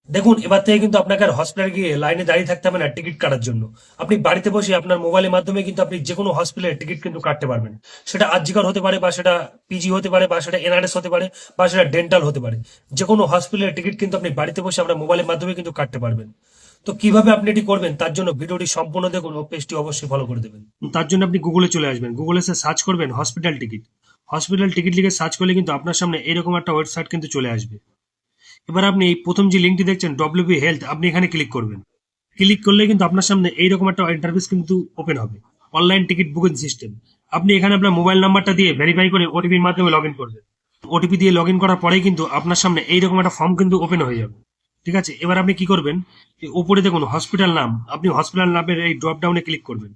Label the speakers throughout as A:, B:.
A: দেখুন, এবার থেকে কিন্তু আপনাকে আর হসপিটালে গিয়ে লাইনে দাঁড়িয়ে থাকতে হবে না টিকিট কাটার জন্য। আপনি বাড়িতে বসে আপনার মোবাইলের মাধ্যমে কিন্তু আপনি যে কোনো হসপিটালের টিকিট কিন্তু কাটতে পারবেন। সেটা আরজিকর হতে পারে, বা সেটা পিজি হতে পারে, বা সেটা এনআরএস হতে পারে, বা সেটা ডেন্টাল হতে পারে। যে কোনো হসপিটালের টিকিট কিন্তু আপনি বাড়িতে বসে আপনার মোবাইলের মাধ্যমে কিন্তু কাটতে পারবেন। তো কিভাবে আপনি এটি করবেন তার জন্য ভিডিওটি সম্পূর্ণ দেখুন ও পেজটি অবশ্যই ফলো করে দেবেন। তার জন্য আপনি গুগলে চলে আসবেন, গুগলে এসে সার্চ করবেন হসপিটাল টিকিট। হসপিটাল টিকিট লিখে সার্চ করলে কিন্তু আপনার সামনে এরকম একটা ওয়েবসাইট কিন্তু চলে আসবে। এবার আপনি এই প্রথম যে লিঙ্কটি দেখছেন ডব্লিউবি হেলথ, আপনি এখানে ক্লিক করবেন। ক্লিক করলে কিন্তু আপনার সামনে এইরকম একটা ইন্টারফেস কিন্তু ওপেন হবে। Online ticket booking system. আপনি এখানে আপনার মোবাইল নাম্বারটা দিয়ে ভেরিফাই করে ওটিপির মাধ্যমে লগ ইন করবেন। ওটিপি দিয়ে লগ ইন করার পরেই কিন্তু আপনার সামনে এইরকম একটা ফর্ম কিন্তু ওপেন হয়ে যাবে। ঠিক আছে, এবার আপনি কি করবেন, এই উপরে দেখুন হসপিটাল নাম, আপনি হসপিটাল নামের এই ড্রপ ডাউনে ক্লিক করবেন।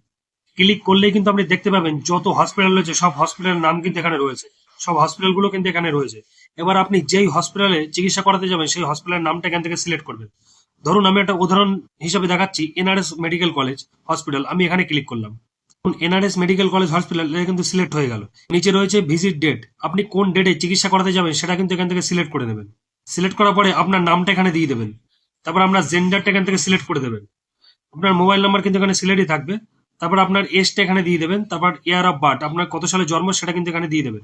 A: ক্লিক করলেই কিন্তু আপনি দেখতে পাবেন যত হসপিটাল রয়েছে সব হসপিটালের নাম কিন্তু এখানে রয়েছে। সব হসপিটালগুলো কিন্তু এখানে রয়েছে। এবার আপনি যেই হসপিটালে চিকিৎসা করাতে যাবেন সেই হসপিটালের নামটা এখান থেকে সিলেক্ট করবেন। ধরুন আমি একটা উদাহরণ হিসেবে দেখাচ্ছি, এনআরএস মেডিকেল কলেজ হসপিটাল, আমি এখানে ক্লিক করলাম। এনআরএস মেডিকেল কলেজ হসপিটাল এটা কিন্তু সিলেক্ট হয়ে গেল। নিচে রয়েছে ভিজিট ডেট, আপনি কোন ডেটে চিকিৎসা করাতে যাবেন সেটা কিন্তু এখান থেকে সিলেক্ট করে নেবেন। সিলেক্ট করার পরে আপনার নামটা এখানে দিয়ে দেবেন। তারপর আপনার জেন্ডারটা এখান থেকে সিলেক্ট করে দেবেন। আপনার মোবাইল নাম্বার কিন্তু এখানে সিলেক্টই থাকবে। তারপর আপনার এজটা এখানে দিয়ে দেবেন। তারপর ইয়ার অফ বার্থ, আপনার কত সালে জন্ম সেটা কিন্তু এখানে দিয়ে দেবেন।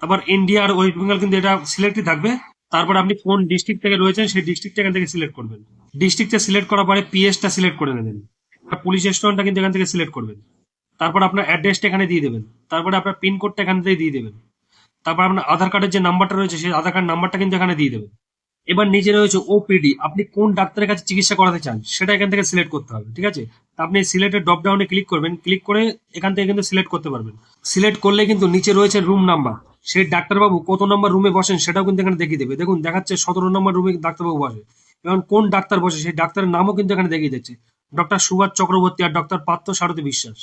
A: তারপর ইন্ডিয়া আর ওয়েস্ট বেঙ্গল কিন্তু এটা সিলেক্টই থাকবে। তারপর আপনি কোন ডিস্ট্রিক্ট থেকে রয়েছেন সেই ডিস্ট্রিক্টটা এখান থেকে সিলেক্ট করবেন। ডিস্ট্রিক্টটা সিলেক্ট করার পরে পিএসটা সিলেক্ট করে নেবেন। পুলিশ স্টেশনটা কিন্তু এখান থেকে সিলেক্ট করবেন। তারপর আপনার অ্যাড্রেসটা এখানে দিয়ে দেবেন। তারপরে আপনার পিনকোডটা এখান থেকে দিয়ে দেবেন। তারপর আপনার আধার কার্ডের যে নাম্বারটা রয়েছে সেই আধার কার্ড নাম্বারটা কিন্তু এখানে দিয়ে দেবেন। এবার নিচে রয়েছে ওপিডি, আপনি কোন ডাক্তারের কাছে চিকিৎসা করাতে চান সেটা এখান থেকে সিলেক্ট করতে হবে। ঠিক আছে, তা আপনি সিলেক্টের ড্রপ ডাউনে ক্লিক করবেন, ক্লিক করে এখান থেকে কিন্তু সিলেক্ট করতে পারবেন। সিলেক্ট করলে কিন্তু নিচে রয়েছে রুম নাম্বার, সেই ডাক্তারবাবু কত নম্বর রুমে বসেন সেটাও কিন্তু এখানে দেখিয়ে দেবে। দেখুন দেখাচ্ছে 17 নম্বর রুমে ডাক্তারবাবু বসে, এবং কোন ডাক্তার বসে সেই ডাক্তারের নামও কিন্তু এখানে দেখিয়ে দিচ্ছে, ডক্টর সুভাষ চক্রবর্তী আর ডক্টর পার্থ সারথী বিশ্বাস।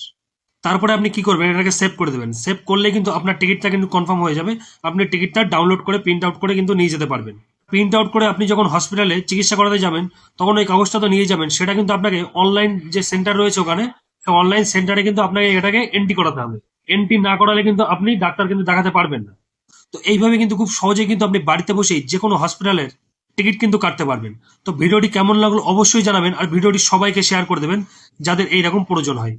A: তারপরে আপনি কি করবেন, এটাকে সেভ করে দেবেন। সেভ করলে কিন্তু আপনার টিকিটটা কিন্তু কনফার্ম হয়ে যাবে। আপনি টিকিটটা ডাউনলোড করে প্রিন্ট আউট করে কিন্তু নিয়ে যেতে পারবেন। প্রিন্ট আউট করে আপনি যখন হসপিটালে চিকিৎসা করাতে যাবেন তখন ওই কাগজটা তো নিয়ে যাবেন, সেটা কিন্তু আপনাকে অনলাইন যে সেন্টার রয়েছে ওখানে অনলাইন সেন্টারে কিন্তু আপনাকে এটাকে এন্ট্রি করাতে হবে। এন্ট্রি না করালে কিন্তু আপনি ডাক্তার কিন্তু দেখাতে পারবেন না। তো এইভাবে কিন্তু খুব সহজেই কিন্তু আপনি বাড়িতে বসেই যে কোনো হসপিটালের টিকিট কিন্তু কাটতে পারবেন। তো ভিডিওটি কেমন লাগলো অবশ্যই জানাবেন, আর ভিডিওটি সবাইকে শেয়ার করে দেবেন যাদের এইরকম প্রয়োজন হয়।